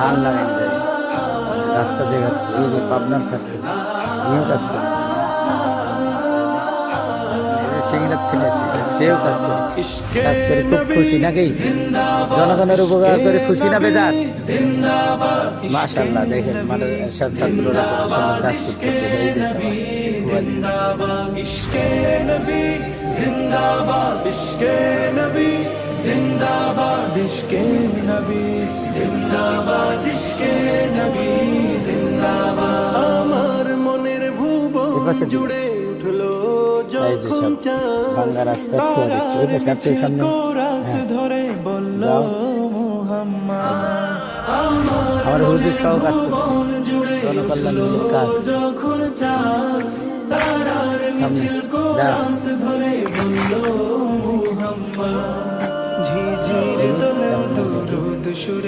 ধান লাগাই যায়, রাস্তা দেখাচ্ছে। এই যে পাবনার ছাত্র নিয়েও কাজ করে, সিংড়ার থেকে সেও কাজ করে, কাজ করে খুব খুশি নাকি? জনগণের উপকার করে খুশি না বেজার? মাশাআল্লাহ, দেখেন মাদ্রাসার ছাত্ররা কত সুন্দর কাজ করতেছে। এই দেশে ইশকে নবী জিন্দাবাদ, ইশকে নবী জিন্দাবাদ, ইশকে নবী জিন্দাবাদ, ইশকে নবী জিন্দাবাদ। আমার মনের ভুবন জুড়ে উঠলো যখন বাংলা রাস্তা ধরে বলল মুহাম্মদ। আমার হুজুর সহ কাজ করছে, জনকল্যাণমূলক কাজ। যখন চাঁদ তারার মিছিল কোরাস ধরে বলল মুহাম্মদ। ঝিঝির তলেও দুরুদ সুরে